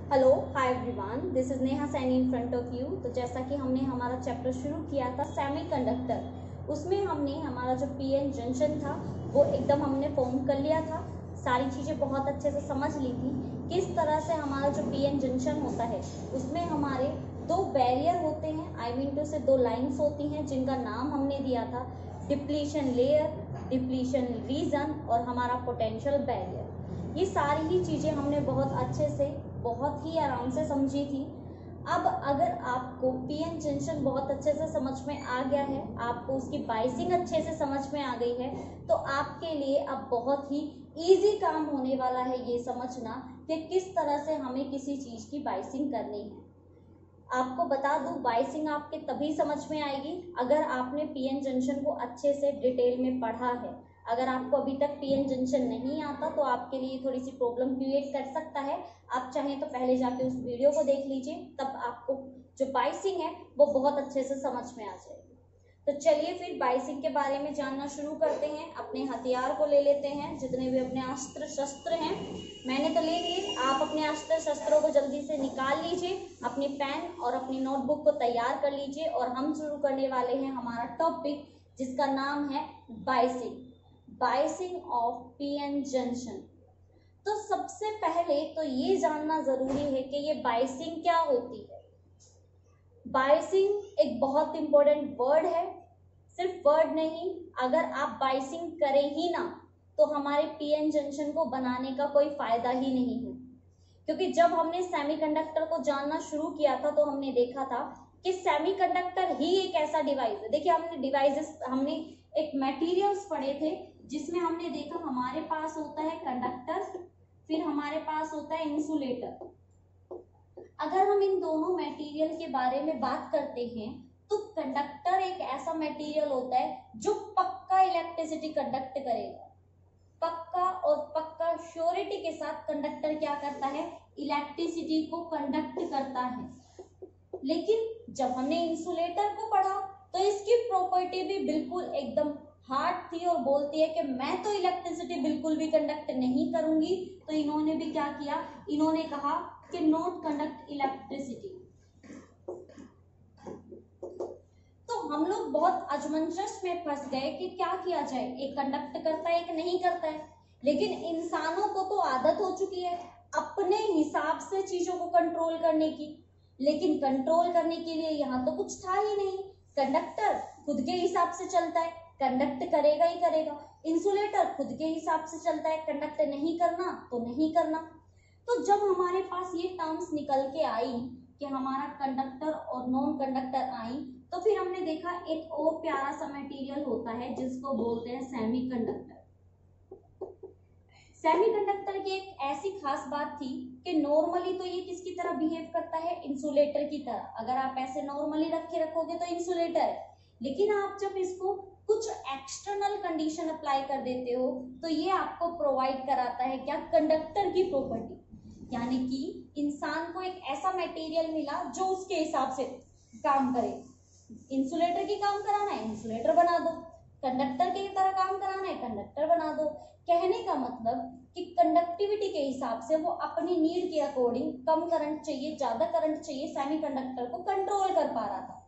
Hello hi everyone, this is Neha Saini in front of you. तो जैसा कि हमने हमारा चैप्टर शुरू किया था सेमीकंडक्टर, उसमें हमने हमारा जो पीएन जंक्शन था वो एकदम हमने फॉर्म कर लिया था। सारी चीज़ें बहुत अच्छे से समझ ली थी। किस तरह से हमारा जो पीएन जंक्शन होता है उसमें हमारे दो बैरियर होते हैं, आई मीन टू से दो लाइंस होती हैं जिनका नाम हमने दिया था डिप्लीशन लेयर, डिप्लीशन रीजन और हमारा पोटेंशियल बैरियर। ये सारी ही चीज़ें हमने बहुत अच्छे से बहुत ही आराम से समझी थी। अब अगर आपको पीएन जंक्शन बहुत अच्छे से समझ में आ गया है, आपको उसकी बाइसिंग अच्छे से समझ में आ गई है, तो आपके लिए अब बहुत ही इजी काम होने वाला है ये समझना कि किस तरह से हमें किसी चीज़ की बाइसिंग करनी है। आपको बता दूं, बाइसिंग आपके तभी समझ में आएगी अगर आपने पीएन जंक्शन को अच्छे से डिटेल में पढ़ा है। अगर आपको अभी तक पीएन जंक्शन नहीं आता तो आपके लिए थोड़ी सी प्रॉब्लम क्रिएट कर सकता है। आप चाहें तो पहले जाके उस वीडियो को देख लीजिए, तब आपको जो बाइसिंग है वो बहुत अच्छे से समझ में आ जाएगी। तो चलिए फिर बाइसिंग के बारे में जानना शुरू करते हैं। अपने हथियार को ले लेते हैं, जितने भी अपने अस्त्र शस्त्र हैं मैंने तो ले लिए, आप अपने अस्त्र शस्त्रों को जल्दी से निकाल लीजिए, अपनी पेन और अपनी नोटबुक को तैयार कर लीजिए और हम शुरू करने वाले हैं हमारा टॉपिक जिसका नाम है biasing, biasing of PN junction. तो सबसे पहले तो ये जानना जरूरी है कि ये बाइसिंग क्या होती है। बाइसिंग एक बहुत इंपॉर्टेंट वर्ड है, सिर्फ वर्ड नहीं, अगर आप बाइसिंग करें ही ना तो हमारे पीएन जंक्शन को बनाने का कोई फायदा ही नहीं है। क्योंकि जब हमने सेमीकंडक्टर को जानना शुरू किया था तो हमने देखा था कि सेमीकंडक्टर ही एक ऐसा डिवाइस है। देखिए हमने एक मटेरियल्स पढ़े थे जिसमें हमने देखा हमारे पास होता है कंडक्टर, फिर हमारे पास होता है इंसुलेटर। अगर हम इन दोनों मटेरियल के बारे में बात करते हैं तो कंडक्टर एक ऐसा मटेरियल होता है जो पक्का इलेक्ट्रिसिटी कंडक्ट करेगा। पक्का और पक्का श्योरिटी के साथ कंडक्टर क्या करता है, इलेक्ट्रिसिटी को कंडक्ट करता है। लेकिन जब हमने इंसुलेटर को पढ़ा तो इसकी प्रॉपर्टी भी बिल्कुल एकदम हार्ड थी और बोलती है कि मैं तो इलेक्ट्रिसिटी बिल्कुल भी कंडक्ट नहीं करूंगी। तो इन्होंने भी क्या किया, इन्होंने कहा कि नॉट कंडक्ट इलेक्ट्रिसिटी। तो हम लोग बहुत अजमंजस में फंस गए कि क्या किया जाए, एक कंडक्ट करता है एक नहीं करता है। लेकिन इंसानों को तो आदत हो चुकी है अपने हिसाब से चीजों को कंट्रोल करने की, लेकिन कंट्रोल करने के लिए यहाँ तो कुछ था ही नहीं। कंडक्टर खुद के हिसाब से चलता है, कंडक्ट करेगा ही करेगा। इंसुलेटर खुद के हिसाब से चलता है, कंडक्ट नहीं करना तो नहीं करना। तो जब हमारे पास ये टर्म्स निकल के आई कि हमारा कंडक्टर और नॉन कंडक्टर आई, तो फिर हमने देखा एक और प्यारा सा मटेरियल होता है जिसको बोलते हैं सेमीकंडक्टर। सेमीकंडक्टर की एक ऐसी खास बात थी कि नॉर्मली तो ये किसकी तरह बिहेव करता है, इंसुलेटर की तरह। अगर आप ऐसे नॉर्मली रखोगे तो इंसुलेटर है, लेकिन आप जब इसको कुछ एक्सटर्नल कंडीशन अप्लाई कर देते हो तो ये आपको प्रोवाइड कराता है क्या, कंडक्टर की प्रॉपर्टी। यानी कि इंसान को एक ऐसा मटेरियल मिला जो उसके हिसाब से काम करे। इंसुलेटर की काम कराना है इंसुलेटर बना दो, कंडक्टर की तरह काम कराना है कंडक्टर बना दो। कहने का मतलब कि कंडक्टिविटी के हिसाब से वो अपनी नीड के अकॉर्डिंग कम करंट चाहिए ज्यादा करंट चाहिए, सेमीकंडक्टर को कंट्रोल कर पा रहा था।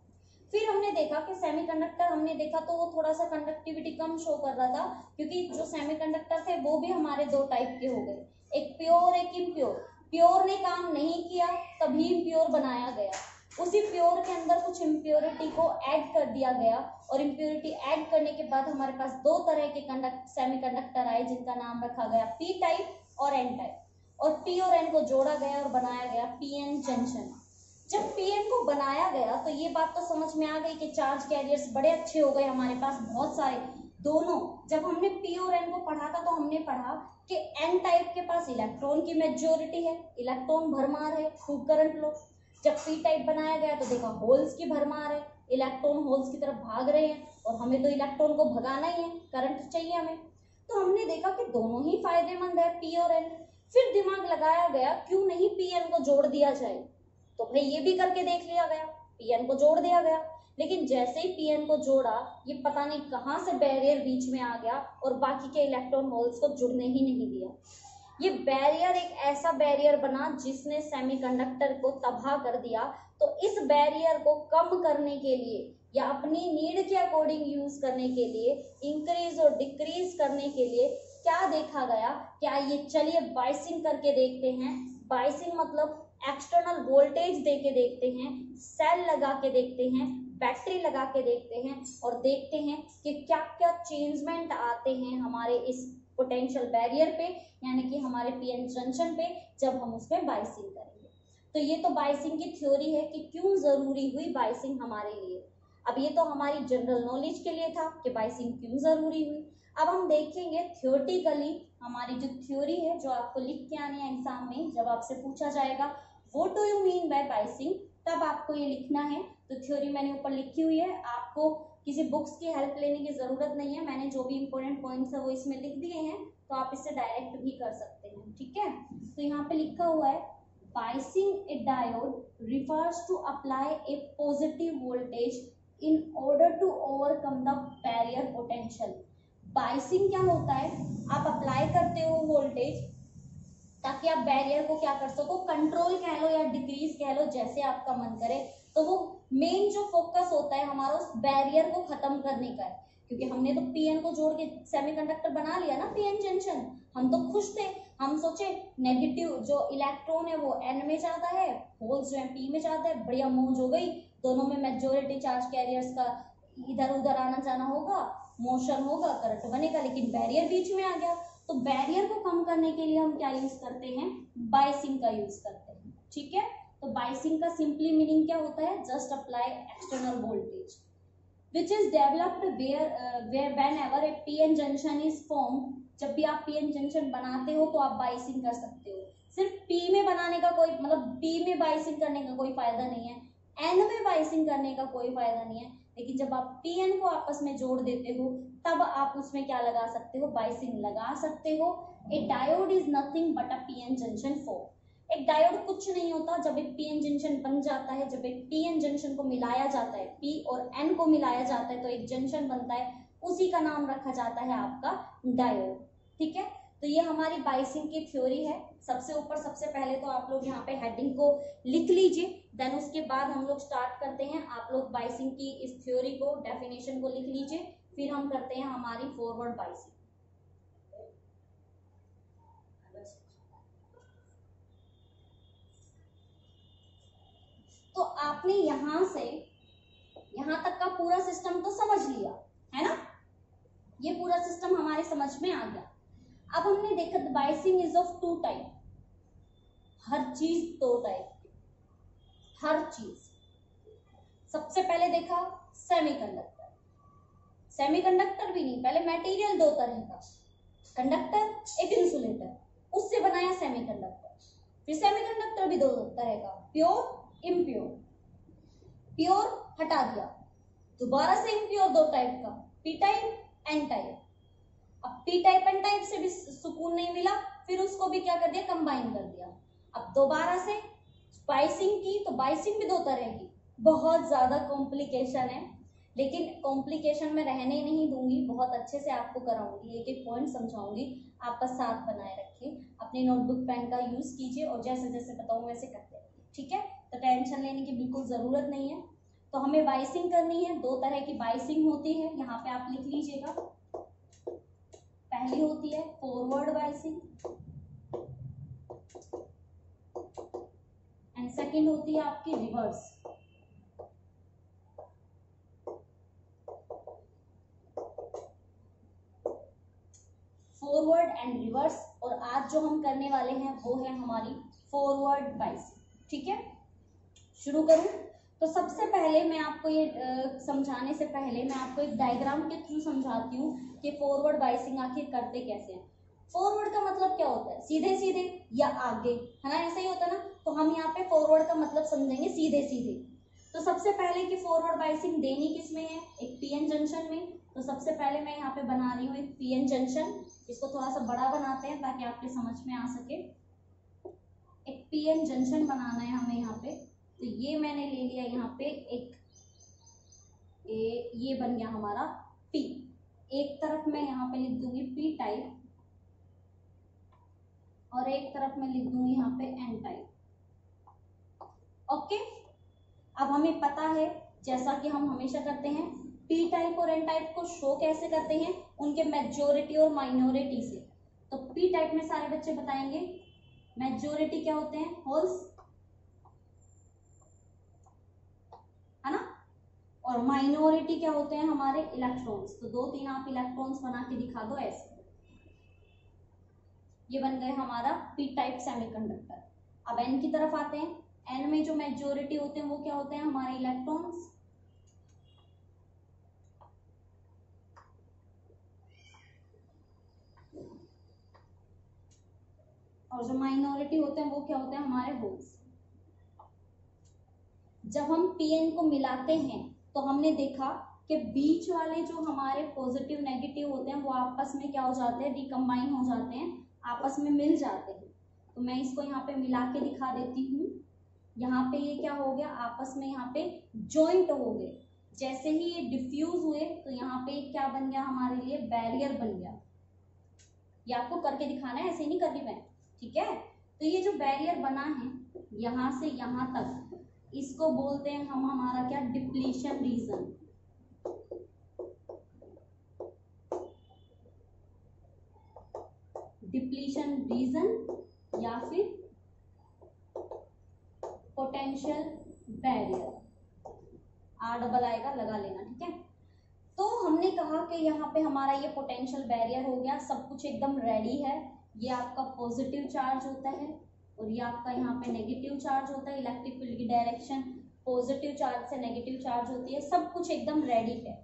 फिर हमने देखा कि सेमीकंडक्टर हमने देखा तो वो थोड़ा सा कंडक्टिविटी कम शो कर रहा था, क्योंकि जो सेमीकंडक्टर थे वो भी हमारे दो टाइप के हो गए, एक प्योर एक इम्प्योर। प्योर ने काम नहीं किया तभी इम्प्योर बनाया गया, उसी प्योर के अंदर कुछ इम्प्योरिटी को ऐड कर दिया गया और इम्प्योरिटी ऐड करने के बाद हमारे पास दो तरह के सेमीकंडक्टर आए जिनका नाम रखा गया पी टाइप और एन टाइप। और पी और एन को जोड़ा गया और बनाया गया पीएन जंक्शन। जब पीएन को बनाया गया तो ये बात तो समझ में आ गई कि चार्ज कैरियर्स बड़े अच्छे हो गए हमारे पास बहुत सारे। दोनों जब हमने पी और एन को पढ़ा था तो हमने पढ़ा कि एन टाइप के पास इलेक्ट्रॉन की मेजॉरिटी है, इलेक्ट्रॉन भरमार है, खूब करंट लो। जब पी टाइप बनाया गया तो देखा होल्स की भरमार है, इलेक्ट्रॉन होल्स की तरफ भाग रहे हैं और हमें तो इलेक्ट्रॉन को भगाना ही है, करंट चाहिए हमें। तो हमने देखा कि दोनों ही फायदेमंद है पी और एन। फिर दिमाग लगाया गया क्यों नहीं पी एन को जोड़ दिया जाए, तो भाई ये भी करके देख लिया गया, पीएन को जोड़ दिया गया। लेकिन जैसे ही पीएन को जोड़ा ये पता नहीं कहां से बैरियर बीच में आ गया और बाकी के इलेक्ट्रॉन होल्स को जुड़ने ही नहीं दिया। ये बैरियर एक ऐसा बैरियर बना जिसने सेमीकंडक्टर को तबाह कर दिया। तो इस बैरियर को कम करने के लिए या अपनी नीड के अकॉर्डिंग यूज करने के लिए, इंक्रीज और डिक्रीज करने के लिए क्या देखा गया, क्या ये चलिए बाइसिंग करके देखते हैं। बाइसिंग मतलब एक्सटर्नल वोल्टेज दे के देखते हैं, सेल लगा के देखते हैं, बैटरी लगा के देखते हैं और देखते हैं कि क्या क्या चेंजमेंट आते हैं हमारे इस पोटेंशियल बैरियर पे, यानी कि हमारे पीएन जंक्शन पे, जब हम उसमें बाइसिंग करेंगे। तो ये तो बाइसिंग की थ्योरी है कि क्यों जरूरी हुई बाइसिंग हमारे लिए। अब ये तो हमारी जनरल नॉलेज के लिए था कि बाइसिंग क्यों जरूरी हुई। अब हम देखेंगे थ्योरेटिकली हमारी जो थ्योरी है, जो आपको लिख के आनी है एग्जाम में, जब आपसे पूछा जाएगा what do you mean by biasing, तब आपको ये लिखना है। तो थ्योरी मैंने ऊपर लिखी हुई है, आपको किसी बुक्स की हेल्प लेने की जरूरत नहीं है। मैंने जो भी इंपॉर्टेंट पॉइंट्स है वो इसमें लिख दिए हैं, तो आप इससे डायरेक्ट भी कर सकते हैं, ठीक है। तो यहाँ पे लिखा हुआ है biasing a diode refers to apply a positive voltage in order to overcome the barrier potential. Biasing क्या होता है, आप अप्लाई करते हो वोल्टेज ताकि आप बैरियर को क्या कर सको, कंट्रोल कह लो या डिक्रीज कह लो, जैसे आपका मन करे। तो वो मेन जो फोकस होता है हमारा उस बैरियर को खत्म करने का है, क्योंकि हमने तो पीएन को जोड़ के सेमीकंडक्टर बना लिया ना, पीएन जंक्शन। हम तो खुश थे, हम सोचे नेगेटिव जो इलेक्ट्रॉन है वो एन में जाता है, होल्स जो है पी में जाता है, बढ़िया मौज हो गई। दोनों में मेजोरिटी चार्ज कैरियर्स का इधर उधर आना जाना होगा, मोशन होगा, करंट बनेगा, लेकिन बैरियर बीच में आ गया। तो बैरियर को कम करने के लिए हम क्या यूज करते हैं, बाइसिंग का यूज करते हैं, ठीक है। तो बाइसिंग का सिंपली मीनिंग क्या होता है, just apply external voltage which is developed where whenever a pn junction is formed। जब भी आप पीएन जंक्शन बनाते हो तो आप बाइसिंग कर सकते हो। सिर्फ पी में बनाने का कोई मतलब पी में बाइसिंग करने का कोई फायदा नहीं है, एन में बाइसिंग करने का कोई फायदा नहीं है, लेकिन जब आप पीएन को आपस में जोड़ देते हो तब आप उसमें क्या लगा सकते हो, बाइसिंग लगा सकते हो। ए diode is nothing but a PN junction form. एक डायोड कुछ नहीं होता, जब एक पीएन जंक्शन बन जाता है, जब एक पीएन जंक्शन को मिलाया जाता है, पी और एन को मिलाया जाता है तो एक जंक्शन बनता है, उसी का नाम रखा जाता है आपका डायोड, ठीक है। तो ये हमारी बाइसिंग की थ्योरी है। सबसे ऊपर सबसे पहले तो आप लोग यहाँ पे हेडिंग को लिख लीजिए, देन उसके बाद हम लोग स्टार्ट करते हैं। आप लोग बाइसिंग की इस थ्योरी को, डेफिनेशन को लिख लीजिए, फिर हम करते हैं हमारी फॉरवर्ड बाइसिंग। तो आपने यहां से यहां तक का पूरा सिस्टम तो समझ लिया है ना, ये पूरा सिस्टम हमारे समझ में आ गया। अब हमने देखा biasing is of two type, हर चीज दो टाइप की, हर चीज। सबसे पहले देखा सेमीकंडक्टर, सेमीकंडक्टर भी नहीं, पहले मटेरियल दो तरह का, कंडक्टर एक इंसुलेटर, उससे बनाया सेमीकंडक्टर। फिर सेमीकंडक्टर भी दो तरह का, प्योर इम्प्योर, प्योर हटा दिया, दोबारा से इम्प्योर दो टाइप का, पी टाइप एन टाइप। अब पी टाइप एन टाइप से भी सुकून नहीं मिला, फिर उसको भी क्या कर दिया, कंबाइन कर दिया। अब दोबारा से बाइसिंग की, तो बाइसिंग भी दो तरह की, बहुत ज्यादा कॉम्प्लिकेशन है, लेकिन कॉम्प्लिकेशन में रहने नहीं दूंगी, बहुत अच्छे से आपको कराऊंगी, एक एक पॉइंट समझाऊंगी। आप बस साथ बनाए रखिए, अपनी नोटबुक पेन का यूज कीजिए और जैसे जैसे बताऊं वैसे करते रहिए, ठीक है। तो टेंशन लेने की बिल्कुल जरूरत नहीं है। तो हमें बाइसिंग करनी है, दो तरह की बाइसिंग होती है, यहाँ पे आप लिख लीजिएगा। पहली होती है फॉरवर्ड बाइसिंग एंड सेकंड होती है आपकी रिवर्स। फॉरवर्ड एंड रिवर्स, और आज जो हम करने वाले हैं वो है हमारी फॉरवर्ड बाइसिंग, ठीक है। शुरू करूं तो सबसे पहले मैं आपको ये समझाने से पहले मैं आपको एक डायग्राम के थ्रू समझाती हूँ कि फॉरवर्ड बाइसिंग आखिर करते कैसे हैं। फॉरवर्ड का मतलब क्या होता है, सीधे सीधे या आगे, है ना, ऐसा ही होता है ना। तो हम यहाँ पे फॉरवर्ड का मतलब समझेंगे सीधे सीधे। तो सबसे पहले की फॉरवर्ड बाइसिंग देनी किसमें है, एक पीएन जंक्शन में। तो सबसे पहले मैं यहाँ पे बना रही हूँ एक पीएन जंक्शन, इसको थोड़ा सा बड़ा बनाते हैं ताकि आपके समझ में आ सके। एक पीएन जंक्शन बनाना है हमें यहाँ पे, तो ये मैंने ले लिया यहाँ पे एक ये बन गया हमारा पी। एक तरफ मैं यहाँ पे लिख दूंगी पी टाइप और एक तरफ मैं लिख दूंगी यहाँ पे एन टाइप। ओके, अब हमें पता है जैसा कि हम हमेशा करते हैं, पी टाइप और एन टाइप को शो कैसे करते हैं, उनके मेजॉरिटी और माइनॉरिटी से। तो पी टाइप में सारे बच्चे बताएंगे मेजॉरिटी क्या होते हैं, होल्स, है ना, और माइनॉरिटी क्या होते हैं हमारे इलेक्ट्रॉन्स। तो 2-3 आप इलेक्ट्रॉन्स बना के दिखा दो ऐसे, ये बन गए हमारा पी टाइप सेमीकंडक्टर। अब एन की तरफ आते हैं, एन में जो मेजॉरिटी होते हैं वो क्या होते हैं हमारे इलेक्ट्रॉन्स, और जो माइनॉरिटी होते हैं वो क्या होते हैं हमारे होल्स। जब हम पीएन को मिलाते हैं तो हमने देखा कि बीच वाले जो हमारे पॉजिटिव नेगेटिव होते हैं वो आपस में क्या हो जाते हैं, रिकम्बाइन हो जाते हैं, आपस में मिल जाते हैं। तो मैं इसको यहाँ पे मिला के दिखा देती हूँ। यहाँ पे ये क्या हो गया, आपस में यहाँ पे जॉइंट हो गए। जैसे ही ये डिफ्यूज हुए तो यहाँ पे क्या बन गया हमारे लिए, बैरियर बन गया। ये आपको करके दिखाना है, ऐसे ही नहीं करनी मैं, ठीक है। तो ये जो बैरियर बना है यहाँ से यहाँ तक, इसको बोलते हैं हम हमारा क्या, डिप्लीशन रीजन। डिप्लीशन रीजन या फिर पोटेंशियल बैरियर, आर डबल आएगा, लगा लेना, ठीक है। तो हमने कहा कि यहाँ पे हमारा ये पोटेंशियल बैरियर हो गया, सब कुछ एकदम रेडी है। ये आपका पॉजिटिव चार्ज होता है और ये आपका यहाँ पे नेगेटिव चार्ज होता है। इलेक्ट्रिक फील्ड की डायरेक्शन पॉजिटिव चार्ज से नेगेटिव चार्ज होती है, सब कुछ एकदम रेडी है।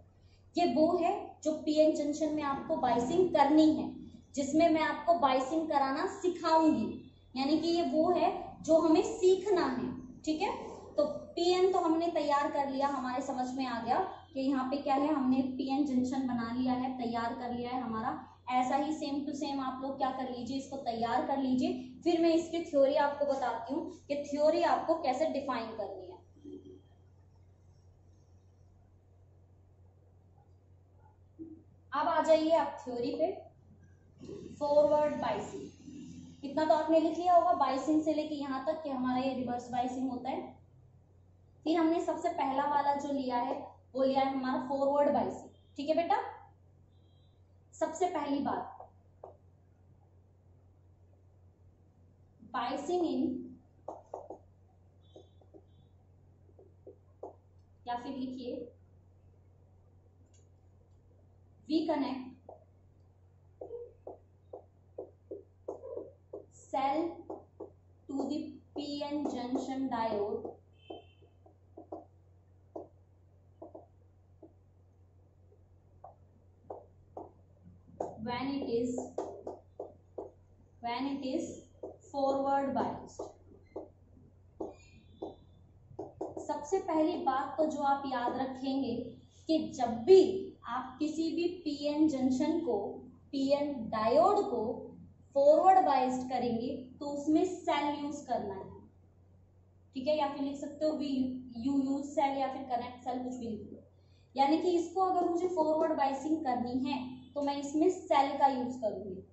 ये वो है जो पीएन जंक्शन में आपको बाइसिंग करनी है, जिसमें मैं आपको बाइसिंग कराना सिखाऊंगी, यानी कि ये वो है जो हमें सीखना है, ठीक है। तो पीएन तो हमने तैयार कर लिया, हमारे समझ में आ गया कि यहाँ पे क्या है, हमने पीएन जंक्शन बना लिया है, तैयार कर लिया है हमारा। ऐसा ही सेम टू सेम आप लोग क्या कर लीजिए, इसको तैयार कर लीजिए। फिर मैं इसकी थ्योरी आपको बताती हूँ कि थ्योरी आपको कैसे डिफाइन करनी है। अब आ जाइए आप थ्योरी पे। फॉरवर्ड बाइसिंग, कितना तो आपने लिख लिया होगा, बाइसिंग से लेके यहाँ तक कि हमारा ये रिवर्स बाइसिंग होता है। फिर हमने सबसे पहला वाला जो लिया है वो लिया है हमारा फॉरवर्ड बाइसिंग, ठीक है बेटा। सबसे पहली बात, बाइसिंग इन, या फिर लिखिए we connect cell to the PN junction diode when it is forward biased। सबसे पहली बात तो जो आप याद रखेंगे कि जब भी आप किसी भी पीएन जंक्शन को, पीएन डायोड को फॉरवर्ड बाइस्ड करेंगे तो उसमें सेल यूज करना है, ठीक है। या फिर लिख सकते हो वी यू यूज सेल या फिर कनेक्ट सेल, कुछ भी लिख दो। यानी कि इसको अगर मुझे फॉरवर्ड बाइसिंग करनी है तो मैं इसमें सेल का यूज करूंगी।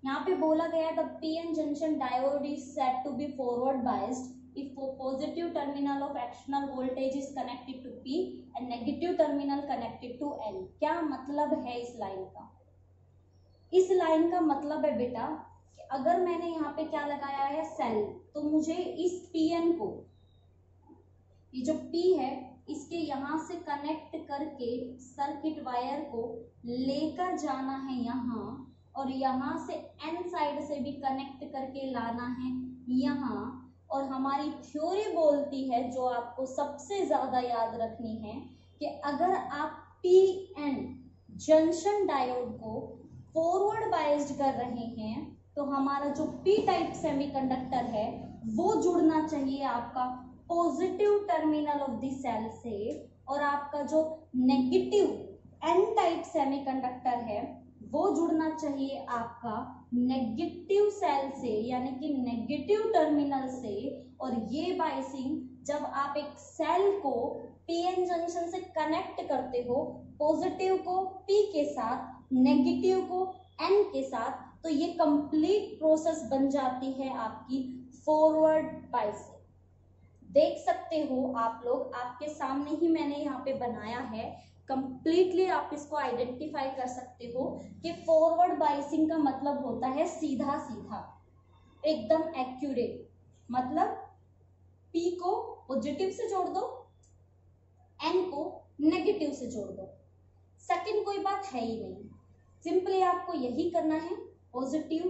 यहाँ पे बोला गया है the PN junction diode is set to be forward biased if positive terminal of external voltage is connected to P and negative terminal connected to N। क्या मतलब है इस लाइन का? इस लाइन का मतलब है बेटा कि अगर मैंने यहाँ पे क्या लगाया है, सेल, तो मुझे इस PN को, ये जो P है, इसके यहाँ से कनेक्ट करके सर्किट वायर को लेकर जाना है यहाँ, और यहाँ से N साइड से भी कनेक्ट करके लाना है यहाँ। और हमारी थ्योरी बोलती है, जो आपको सबसे ज्यादा याद रखनी है, कि अगर आप पीएन जंक्शन डायोड को फॉरवर्ड बाइस्ड कर रहे हैं तो हमारा जो पी टाइप सेमीकंडक्टर है वो जुड़ना चाहिए आपका positive terminal of the cell से, और आपका जो नेगेटिव एन टाइप सेमीकंडक्टर है वो जुड़ना चाहिए आपका नेगेटिव सेल से, यानी कि नेगेटिव टर्मिनल से। और ये बाइसिंग जब आप एक सेल को पीएन जंक्शन से कनेक्ट करते हो, पॉजिटिव को पी के साथ, नेगेटिव को एन के साथ, तो ये कंप्लीट प्रोसेस बन जाती है आपकी फॉरवर्ड बाइसिंग। देख सकते हो आप लोग, आपके सामने ही मैंने यहाँ पे बनाया है, कंप्लीटली आप इसको आइडेंटिफाई कर सकते हो कि फॉरवर्ड बाइसिंग का मतलब होता है सीधा सीधा, एकदम एक्यूरेट। मतलब P को पॉजिटिव से जोड़ दो, N को नेगेटिव से जोड़ दो, सेकंड कोई बात है ही नहीं। सिंपली आपको यही करना है, पॉजिटिव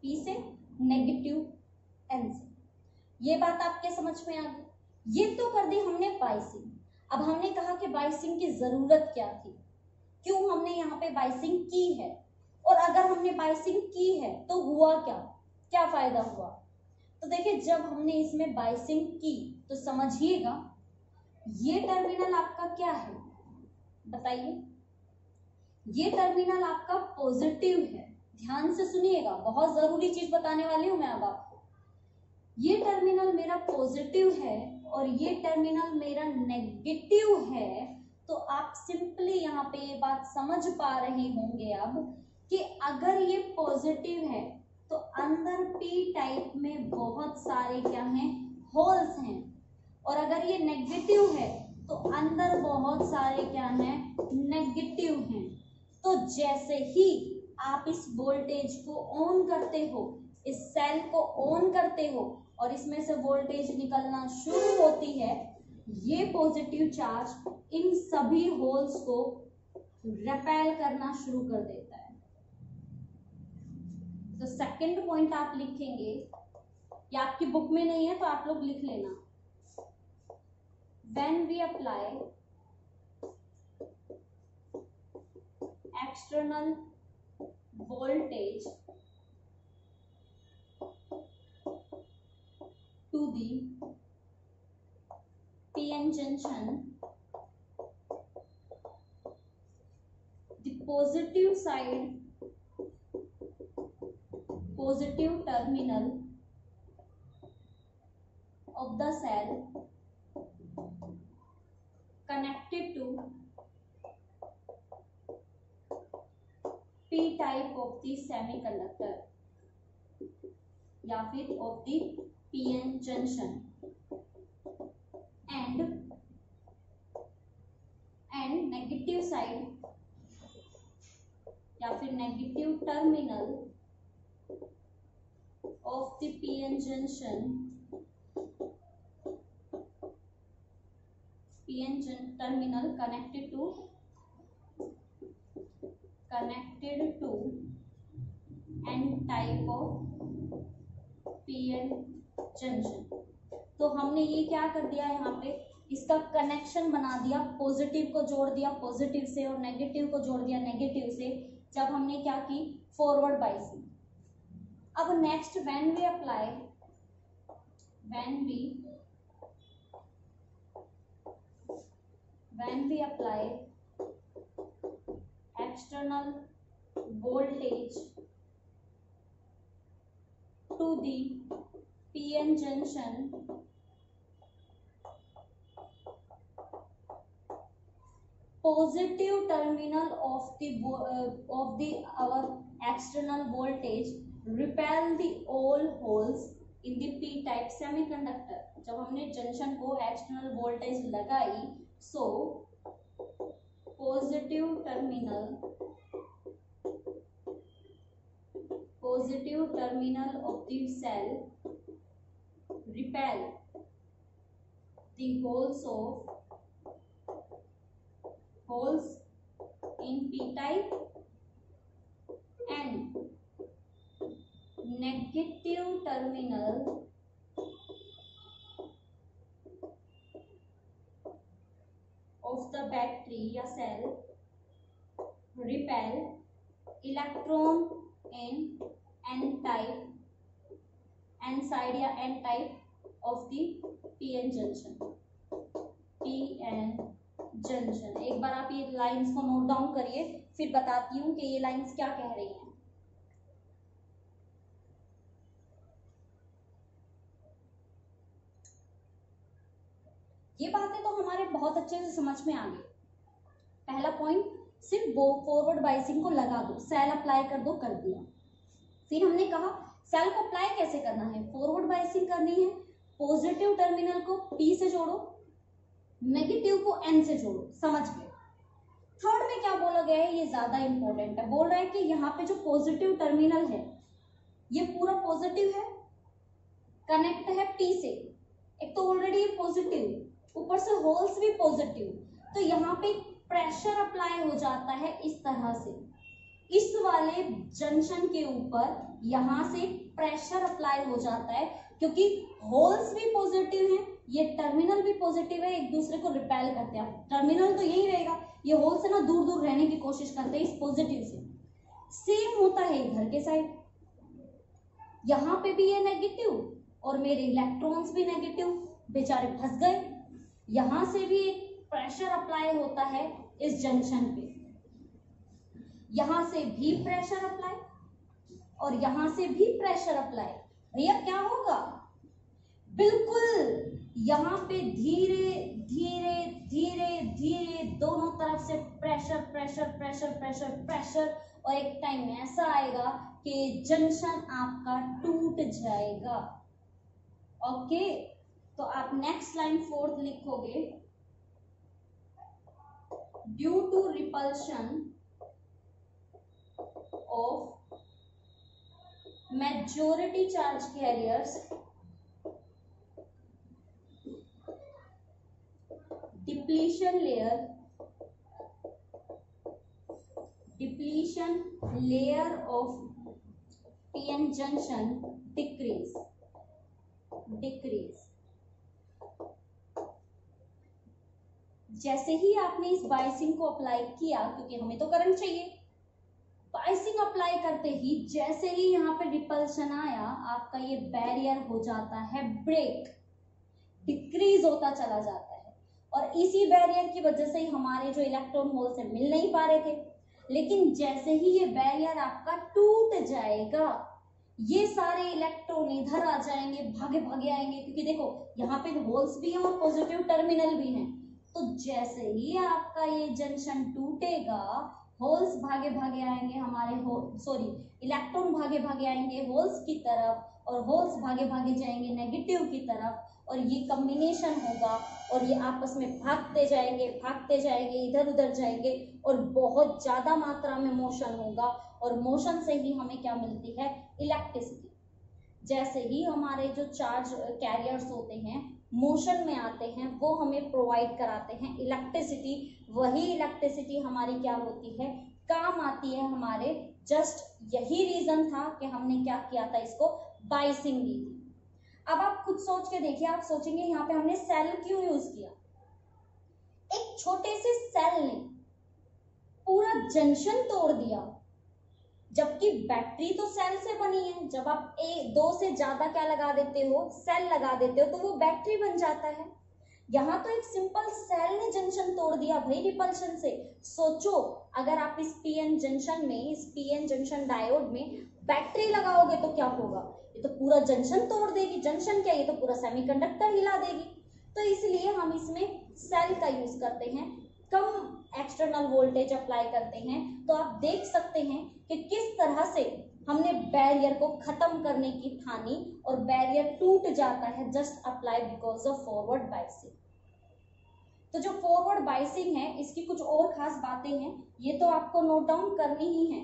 P से, नेगेटिव N से। ये बात आपके समझ में आ गई। ये तो कर दी हमने बाइसिंग। अब हमने कहा कि बाइसिंग की जरूरत क्या थी, क्यों हमने यहाँ पे बाइसिंग की है, और अगर हमने बाइसिंग की है तो हुआ क्या, क्या फायदा हुआ। तो देखिए, जब हमने इसमें बाइसिंग की तो समझिएगा, ये टर्मिनल आपका क्या है बताइए, ये टर्मिनल आपका पॉजिटिव है। ध्यान से सुनिएगा, बहुत जरूरी चीज बताने वाली हूं मैं अब आपको। ये टर्मिनल मेरा पॉजिटिव है और ये टर्मिनल मेरा नेगेटिव है। तो आप सिंपली यहाँ पे ये बात समझ पा रहे होंगे अब कि अगर ये पॉजिटिव है तो अंदर पी टाइप में बहुत सारे क्या हैं, होल्स हैं, और अगर ये नेगेटिव है तो अंदर बहुत सारे क्या हैं, नेगेटिव हैं। तो जैसे ही आप इस वोल्टेज को ऑन करते हो, इस सेल को ऑन करते हो और इसमें से वोल्टेज निकलना शुरू होती है, ये पॉजिटिव चार्ज इन सभी होल्स को रिपेल करना शुरू कर देता है। तो सेकंड पॉइंट आप लिखेंगे, ये आपकी बुक में नहीं है तो आप लोग लिख लेना। When we apply external voltage to the PN junction, the positive side, positive terminal of the cell connected to P type of the semiconductor या फिर of the PN junction and negative side या फिर negative terminal of the PN junction, terminal connected to N type of PN junction। तो हमने ये क्या कर दिया यहाँ पे, इसका कनेक्शन बना दिया, पॉजिटिव को जोड़ दिया पॉजिटिव से और नेगेटिव को जोड़ दिया नेगेटिव से, जब हमने क्या की, फॉरवर्ड बाइसिंग। अब next, when we apply external voltage to the PN junction, positive terminal of our external voltage repel the all holes in the P type semiconductor। जब हमने जंक्शन को एक्सटर्नल वोल्टेज लगाई, so positive terminal of the cell repel the holes in P type and negative terminal of the battery या cell repel electron in N side या N type of the PN junction। एक बार आप ये lines को note down करिए, फिर बताती हूँ कि ये लाइंस क्या कह रही हैं। ये बातें तो हमारे बहुत अच्छे से समझ में आ गई। पहला पॉइंट, सिर्फ फॉरवर्ड बाइसिंग को लगा दो, सेल अप्लाई कर दो, कर दिया। फिर हमने कहा सेल को अप्लाई कैसे करना है, फॉरवर्ड बायसिंग करनी है, पॉजिटिव टर्मिनल को P से जोड़ो, नेगेटिव को N से जोड़ो, समझ गए। थर्ड में क्या बोला गया है, ये ज्यादा इंपॉर्टेंट है, बोल रहा है कि यहाँ पे जो पॉजिटिव टर्मिनल है ये पूरा पॉजिटिव है, कनेक्ट है P से, एक तो ऑलरेडी पॉजिटिव, ऊपर से होल्स भी पॉजिटिव, तो यहाँ पे प्रेशर अप्लाई हो जाता है इस तरह से, इस वाले जंक्शन के ऊपर यहाँ से प्रेशर अप्लाई हो जाता है, क्योंकि होल्स भी पॉजिटिव हैं, ये टर्मिनल भी पॉजिटिव है, एक दूसरे को रिपेल करते हैं। टर्मिनल तो यही रहेगा, ये होल से ना दूर दूर रहने की कोशिश करते हैं इस पॉजिटिव से। सेम होता है इधर के साइड, यहाँ पे भी ये नेगेटिव और मेरे इलेक्ट्रॉन्स भी नेगेटिव, बेचारे फंस गए। यहाँ से भी एक प्रेशर अप्लाई होता है इस जंक्शन पे, यहाँ से भी प्रेशर अप्लाई और यहाँ से भी प्रेशर अप्लाई। भैया क्या होगा, बिल्कुल यहाँ पे धीरे धीरे धीरे धीरे दोनों तरफ से pressure pressure pressure pressure pressure, और एक टाइम ऐसा आएगा कि जंक्शन आपका टूट जाएगा। ओके, तो आप नेक्स्ट लाइन फोर्थ लिखोगे, due to repulsion of majority charge carriers, depletion layer of PN junction decrease। जैसे ही आपने इस बायसिंग को अप्लाई किया, क्योंकि हमें तो करंट चाहिए, बायसिंग अप्लाई करते ही जैसे ही यहाँ पे रिपल्शन आया, आपका ये बैरियर हो जाता है ब्रेक, डिक्रीज होता चला जाता है, और इसी बैरियर की वजह से ही हमारे जो इलेक्ट्रॉन होल से मिल नहीं पा रहे थे। लेकिन जैसे ही ये बैरियर आपका टूट जाएगा, ये सारे इलेक्ट्रॉन इधर आ जाएंगे, भागे भागे आएंगे, क्योंकि देखो यहाँ पे होल्स भी हैं और पॉजिटिव टर्मिनल भी हैं। तो जैसे ही आपका ये जंक्शन टूटेगा, होल्स भागे भागे आएंगे हमारे इलेक्ट्रॉन भागे भागे आएंगे होल्स की तरफ, और होल्स भागे भागे जाएंगे नेगेटिव की तरफ, और ये कॉम्बिनेशन होगा और ये आपस में भागते जाएंगे इधर उधर जाएंगे, और बहुत ज्यादा मात्रा में मोशन होगा, और मोशन से ही हमें क्या मिलती है, इलेक्ट्रिसिटी। जैसे ही हमारे जो चार्ज कैरियर्स होते हैं मोशन में आते हैं, वो हमें प्रोवाइड कराते हैं इलेक्ट्रिसिटी। वही इलेक्ट्रिसिटी हमारी क्या होती है, काम आती है हमारे। जस्ट यही रीजन था कि हमने क्या किया था, इसको बायसिंग दी थी। अब आप खुद सोच के देखिए, आप सोचेंगे यहाँ पे हमने सेल क्यों यूज किया। एक छोटे से सेल ने पूरा जंक्शन तोड़ दिया, जबकि बैटरी तो सेल से बनी है। जब आप दो से ज्यादा क्या लगा देते हो, सेल लगा देते हो, तो वो बैटरी बन जाता है। यहाँ तो एक सिंपल सेल ने जंक्शन तोड़ दिया भाई रिपल्शन से। सोचो अगर आप इस पीएन जंक्शन में, इस पीएन जंक्शन डायोड में बैटरी लगाओगे तो क्या होगा, ये तो पूरा जंक्शन तोड़ देगी। जंक्शन क्या, ये तो पूरा सेमीकंडक्टर हिला देगी। तो इसलिए हम इसमें सेल का यूज करते हैं, कम एक्सटर्नल वोल्टेज अप्लाई करते हैं। तो आप देख सकते हैं कि किस तरह से हमने बैरियर को खत्म करने की ठानी, और बैरियर टूट जाता है just apply because of forward biasing. तो जो फॉरवर्ड बायसिंग है, इसकी कुछ और खास बातें हैं, ये तो आपको नोट डाउन करनी ही है।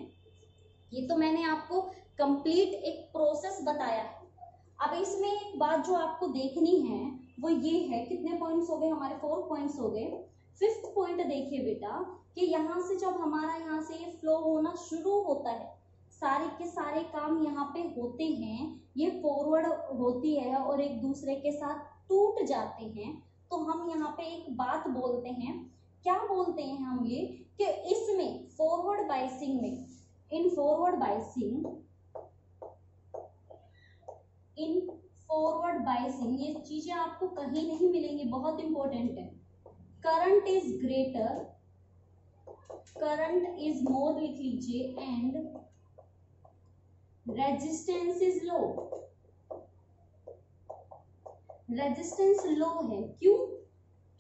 ये तो मैंने आपको कंप्लीट एक प्रोसेस बताया है। अब इसमें एक बात जो आपको देखनी है वो ये है, कितने पॉइंट्स हो गए हमारे, 4 पॉइंट्स हो गए। 5th पॉइंट देखिए बेटा, कि यहाँ से जब हमारा यहाँ से ये फ्लो होना शुरू होता है, सारे के सारे काम यहाँ पे होते हैं, ये फॉरवर्ड होती है और एक दूसरे के साथ टूट जाते हैं। तो हम यहाँ पे एक बात बोलते हैं, क्या बोलते हैं हम ये, कि इसमें फॉरवर्ड बायसिंग में, इन फॉरवर्ड बायसिंग ये चीजें आपको कहीं नहीं मिलेंगी, बहुत इंपॉर्टेंट है। Current is greater, current is more लिख लीजिए, and resistance is low. Resistance लो है, क्यों?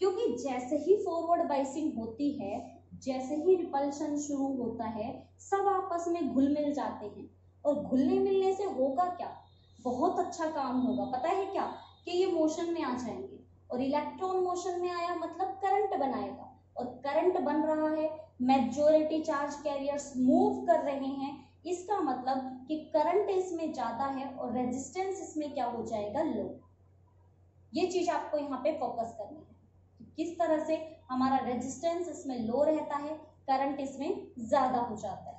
क्योंकि जैसे ही फॉरवर्ड बायसिंग होती है, जैसे ही रिपल्शन शुरू होता है, सब आपस में घुल मिल जाते हैं। और घुलने मिलने से होगा क्या, बहुत अच्छा काम होगा। पता है क्या, कि ये मोशन में आ जाएंगे, और इलेक्ट्रॉन मोशन में आया मतलब करंट बनाएगा, और करंट बन रहा है, मेजॉरिटी चार्ज कैरियर्स मूव कर रहे हैं, इसका मतलब कि करंट इसमें ज्यादा है और रेजिस्टेंस इसमें क्या हो जाएगा, लो। ये चीज आपको यहाँ पे फोकस करनी है, किस तरह से हमारा रेजिस्टेंस इसमें लो रहता है, करंट इसमें ज्यादा हो जाता है।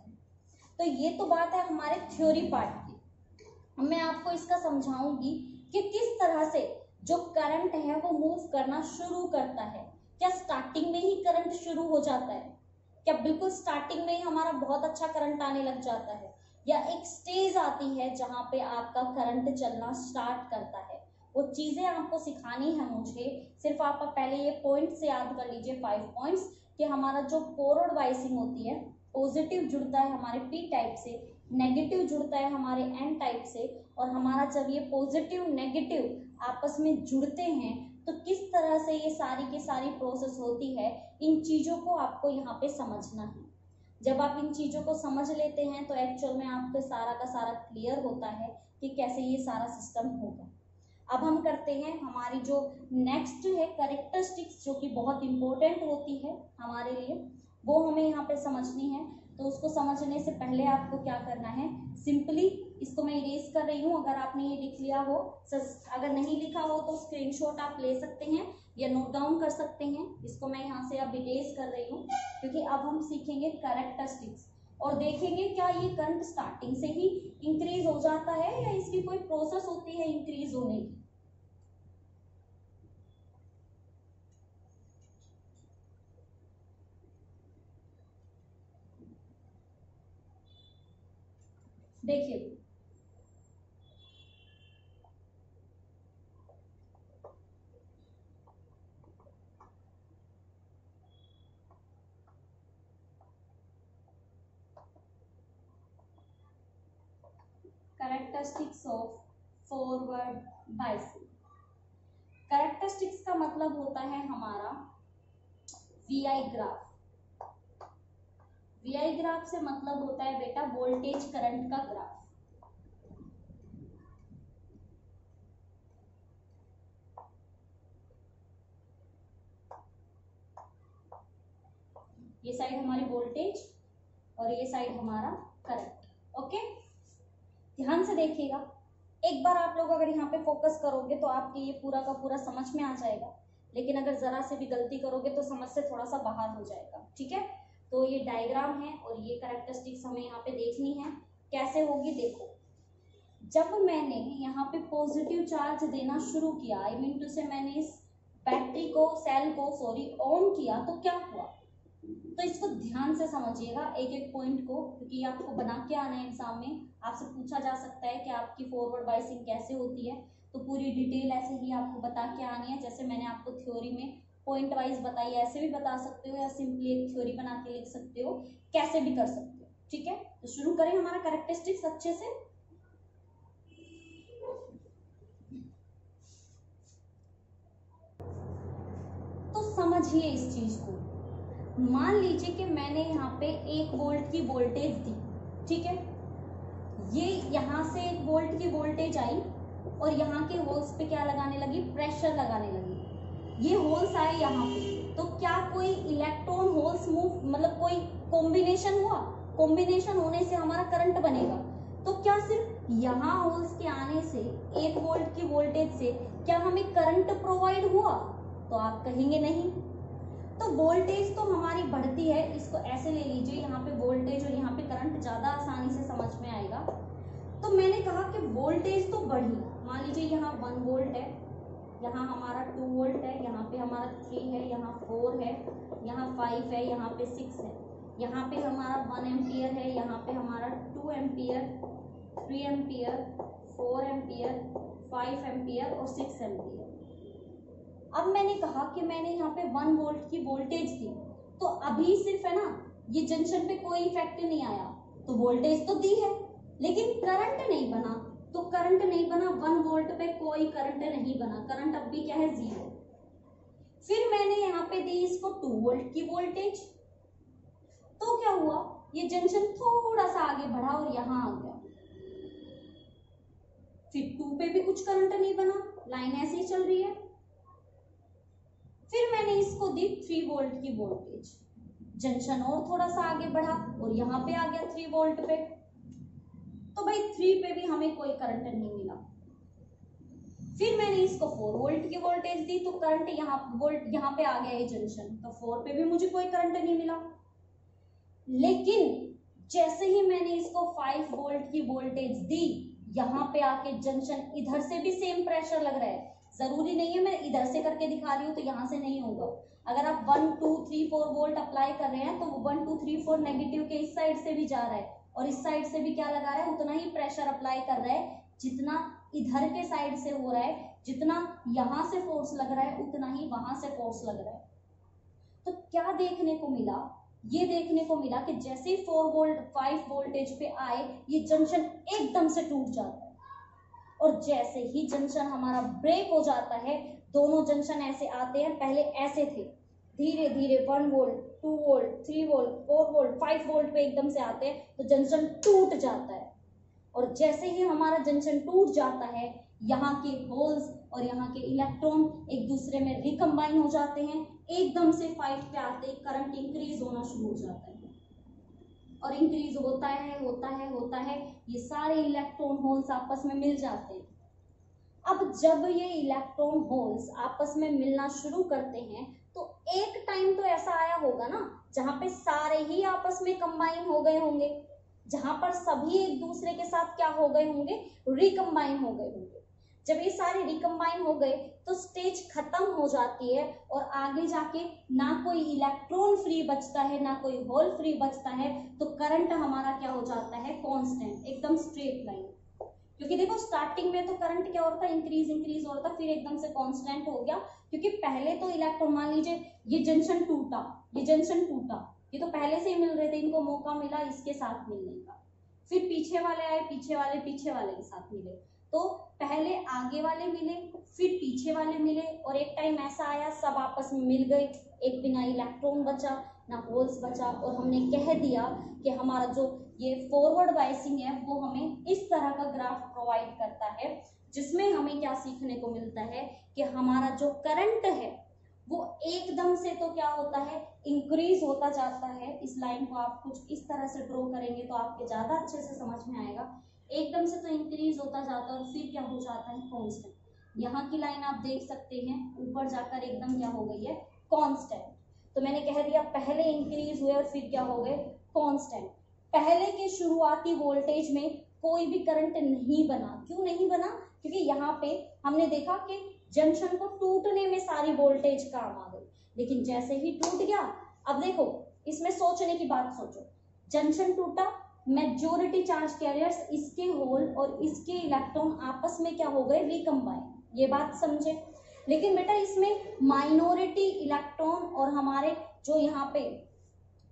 तो ये तो बात है हमारे थ्योरी पार्ट की। मैं आपको इसका समझाऊंगी कि किस तरह से जो करंट है वो मूव करना शुरू करता है। क्या स्टार्टिंग में ही करंट शुरू हो जाता है, क्या बिल्कुल स्टार्टिंग में ही हमारा बहुत अच्छा करंट आने लग जाता है, या एक स्टेज आती है जहां पे आपका करंट चलना स्टार्ट करता है। वो चीजें आपको सिखानी है मुझे। सिर्फ आप पहले ये पॉइंट्स याद कर लीजिए, 5 पॉइंट्स, कि हमारा जो फॉरवर्ड वाइसिंग होती है, पॉजिटिव जुड़ता है हमारे पी टाइप से, नेगेटिव जुड़ता है हमारे एन टाइप से, और हमारा जब ये पॉजिटिव नेगेटिव आपस में जुड़ते हैं तो किस तरह से ये सारी की सारी प्रोसेस होती है, इन चीजों को आपको यहाँ पे समझना है। जब आप इन चीजों को समझ लेते हैं तो एक्चुअल में आपको सारा का सारा क्लियर होता है कि कैसे ये सारा सिस्टम होगा। अब हम करते हैं हमारी जो नेक्स्ट है कैरेक्टरिस्टिक्स, जो कि बहुत इंपॉर्टेंट होती है हमारे लिए, वो हमें यहाँ पे समझनी है। तो उसको समझने से पहले आपको क्या करना है, सिंपली इसको मैं इरेज कर रही हूँ। अगर आपने ये लिख लिया हो, अगर नहीं लिखा हो तो स्क्रीनशॉट आप ले सकते हैं या नोट डाउन कर सकते हैं। इसको मैं यहाँ से अब इरेज कर रही हूँ, क्योंकि अब हम सीखेंगे कैरेक्टरिस्टिक्स और देखेंगे क्या ये करंट स्टार्टिंग से ही इंक्रीज हो जाता है या इसकी कोई प्रोसेस होती है इंक्रीज होने की। देखिए, characteristics of forward biasing. Characteristics का मतलब होता है हमारा वीआई ग्राफ। वीआई ग्राफ से मतलब होता है बेटा वोल्टेज करंट का ग्राफ। ये साइड हमारी वोल्टेज और ये साइड हमारा करंट। ओके, ध्यान से देखिएगा। एक बार आप लोग अगर यहाँ पे फोकस करोगे तो आपके ये पूरा का पूरा समझ में आ जाएगा, लेकिन अगर जरा से भी गलती करोगे तो समझ से थोड़ा सा बाहर हो जाएगा। ठीक है, तो ये डायग्राम है और ये कैरेक्टरिस्टिक्स हमें यहाँ पे देखनी है। कैसे होगी, देखो, जब मैंने यहाँ पे पॉजिटिव चार्ज देना शुरू किया, आई मीन टू से मैंने इस बैटरी को, सेल को सॉरी ऑन किया, तो क्या हुआ। तो इसको ध्यान से समझिएगा एक एक पॉइंट को, क्योंकि आपको बना के आना है एग्जाम में। आपसे पूछा जा सकता है कि आपकी फॉरवर्ड बाइसिंग कैसे होती है, तो पूरी डिटेल ऐसे ही आपको बता के आनी है। जैसे मैंने आपको थ्योरी में पॉइंट वाइज बताई, ऐसे भी बता सकते हो या सिंपली एक थ्योरी बना के लिख सकते हो, कैसे भी कर सकते हो। ठीक है, तो शुरू करें हमारा कैरेक्टरिस्टिक्स अच्छे से। तो समझिए इस चीज को। मान लीजिए कि मैंने यहाँ पे 1 वोल्ट की वोल्टेज दी। ठीक है, ये यहाँ से 1 वोल्ट की वोल्टेज आई और यहाँ के होल्स पे क्या लगाने लगी, प्रेशर लगाने लगी। ये होल्स आए यहाँ पे, तो क्या कोई इलेक्ट्रॉन होल्स मूव, मतलब कोई कॉम्बिनेशन हुआ। कॉम्बिनेशन होने से हमारा करंट बनेगा। तो क्या सिर्फ यहाँ होल्स के आने से 1 वोल्ट की वोल्टेज से क्या हमें करंट प्रोवाइड हुआ, तो आप कहेंगे नहीं। तो वोल्टेज तो हमारी बढ़ती है, इसको ऐसे ले लीजिए, यहाँ पे वोल्टेज और यहाँ पे करंट ज्यादा आसानी से समझ में आएगा। तो मैंने कहा कि वोल्टेज तो बढ़ी, मान लीजिए यहाँ 1 वोल्ट है, यहाँ हमारा 2 वोल्ट है, यहाँ पे हमारा 3 है, यहाँ 4 है, यहाँ 5 है, यहाँ पे 6 है, यहाँ पे हमारा 1 एम्पियर है, यहाँ पे हमारा 2 एम्पियर, 3 एम्पियर, 4 एम्पियर, 5 एम्पियर और 6 एम्पियर। अब मैंने कहा कि मैंने यहाँ पे 1 वोल्ट की वोल्टेज दी, तो अभी सिर्फ है ना, ये जंक्शन पे कोई इफेक्ट नहीं आया, तो वोल्टेज तो दी है लेकिन करंट नहीं बना। तो करंट नहीं बना, 1 वोल्ट पे कोई करंट नहीं बना, करंट अब भी क्या है, 0। फिर मैंने यहाँ पे दी इसको 2 वोल्ट की वोल्टेज, तो क्या हुआ, ये जंक्शन थोड़ा सा आगे बढ़ा और यहाँ आ गया। फिर 2 पे भी कुछ करंट नहीं बना, लाइन ऐसे ही चल रही है। फिर मैंने इसको दी 3 वोल्ट की वोल्टेज, जंक्शन और थोड़ा सा आगे बढ़ा और यहाँ पे आ गया 3 वोल्ट पे, तो भाई 3 पे भी हमें कोई करंट नहीं मिला। फिर मैंने इसको 4 वोल्ट की वोल्टेज दी, तो करंट यहाँ पे आ गया ये जंक्शन, तो 4 पे भी मुझे कोई करंट नहीं मिला। लेकिन जैसे ही मैंने इसको 5 वोल्ट की वोल्टेज दी, यहाँ पे आके जंक्शन इधर से भी सेम प्रेशर लग रहा है। जरूरी नहीं है मैं इधर से करके दिखा रही हूँ तो यहाँ से नहीं होगा। अगर आप 1 2 3 4 वोल्ट अप्लाई कर रहे हैं तो 1 2 3 4 नेगेटिव के इस साइड से भी जा रहा है और इस साइड से भी क्या लगा रहा है, उतना ही प्रेशर अप्लाई कर रहा है जितना इधर के साइड से हो रहा है। जितना यहाँ से फोर्स लग रहा है उतना ही वहां से फोर्स लग रहा है। तो क्या देखने को मिला, ये देखने को मिला कि जैसे ही 5 वोल्टेज पे आए ये जंक्शन एकदम से टूट जाता है और जैसे ही जंक्शन हमारा ब्रेक हो जाता है, दोनों जंक्शन ऐसे आते हैं, पहले ऐसे थे, धीरे धीरे 1 volt 2 volt 3 volt 4 volt 5 volt पे एकदम से आते हैं तो जंक्शन टूट जाता है। और जैसे ही हमारा जंक्शन टूट जाता है, यहाँ के होल्स और यहाँ के इलेक्ट्रॉन एक दूसरे में रिकम्बाइन हो जाते हैं। एकदम से 5 पे आते ही करंट इंक्रीज होना शुरू हो जाता है और इंक्रीज होता है, ये सारे इलेक्ट्रॉन होल्स आपस में मिल जाते हैं। अब जब ये इलेक्ट्रॉन होल्स आपस में मिलना शुरू करते हैं तो एक टाइम तो ऐसा आया होगा ना जहां पे सारे ही आपस में कंबाइन हो गए होंगे, जहां पर सभी एक दूसरे के साथ क्या हो गए होंगे, रिकम्बाइन हो गए होंगे। जब ये सारे रिकम्बाइन हो गए तो स्टेज खत्म हो जाती है और आगे जाके ना कोई इलेक्ट्रॉन फ्री बचता है ना कोई होल फ्री बचता है, तो करंट हमारा क्या हो जाता है, कांस्टेंट, एकदम स्ट्रेट लाइन। क्योंकि देखो स्टार्टिंग में तो करंट क्या हो रहा था, इंक्रीज हो रहा था, फिर एकदम से कांस्टेंट हो गया। क्योंकि पहले तो इलेक्ट्रॉन, मान लीजिए ये जंक्शन टूटा, ये तो पहले से ही मिल रहे थे, इनको मौका मिला इसके साथ मिलने का, फिर पीछे वाले आए, पीछे वाले के साथ मिले, तो पहले आगे वाले मिले फिर पीछे वाले मिले और एक टाइम ऐसा आया सब आपस में मिल गए, एक बिना इलेक्ट्रॉन बचा ना होल्स बचा और हमने कह दिया कि हमारा जो ये फॉरवर्ड बायसिंग है वो हमें इस तरह का ग्राफ प्रोवाइड करता है, जिसमें हमें क्या सीखने को मिलता है कि हमारा जो करंट है वो एकदम से तो क्या होता है, इंक्रीज होता जाता है। इस लाइन को आप कुछ इस तरह से ड्रॉ करेंगे तो आपके ज्यादा अच्छे से समझ में आएगा। एकदम से तो इंक्रीज होता जाता है और फिर क्या हो जाता है, कांस्टेंट। यहाँ की लाइन आप देख सकते हैं ऊपर जाकर एकदम क्या हो गई है, कांस्टेंट। तो मैंने कह दिया पहले इंक्रीज हुए और फिर क्या हो गए, कांस्टेंट। पहले के शुरुआती वोल्टेज में कोई भी करंट नहीं बना। क्यों नहीं बना? क्योंकि यहाँ पे हमने देखा कि जंक्शन को टूटने में सारी वोल्टेज काम आ गई, लेकिन जैसे ही टूट गया, अब देखो इसमें सोचने की बात सोचो, जंक्शन टूटा, मेजॉरिटी चार्ज कैरियर्स, इसके होल और इसके इलेक्ट्रॉन आपस में क्या हो गए, रिकम्बाइन। ये बात समझे। लेकिन बेटा इसमें माइनॉरिटी इलेक्ट्रॉन और हमारे जो यहाँ पे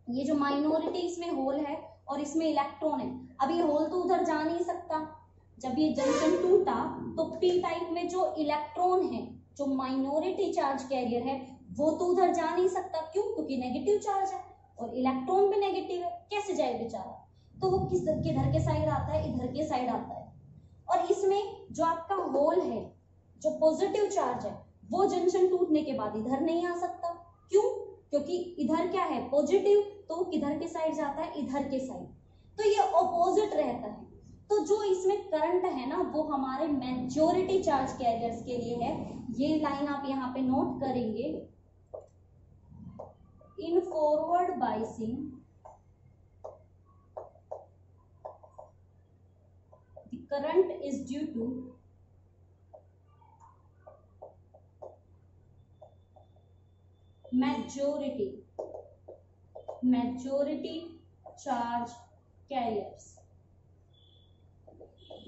ये जो माइनॉरिटी इसमें होल है और इसमें इलेक्ट्रॉन है, अब ये होल तो उधर जा नहीं सकता। जब ये जंक्शन टूटा तो पी टाइप में जो इलेक्ट्रॉन है, जो माइनॉरिटी चार्ज कैरियर है, वो तो उधर जा नहीं सकता। क्यों? क्योंकि नेगेटिव चार्ज है और इलेक्ट्रॉन भी नेगेटिव है, कैसे जाए बेचारा। तो वो किधर के साइड आता है, इधर के साइड आता है। और इसमें जो आपका होल है, जो पॉजिटिव चार्ज है, वो जंक्शन टूटने के बाद इधर नहीं आ सकता। क्यों? क्योंकि इधर क्या है, पॉजिटिव, तो वो किधर के साइड जाता है, इधर के साइड। तो ये ऑपोजिट रहता है। तो जो इसमें करंट है ना, वो हमारे मेजॉरिटी चार्ज कैरियर्स के लिए है। ये लाइन आप यहाँ पे नोट करेंगे, in forward biasing the current is due to majority charge carriers।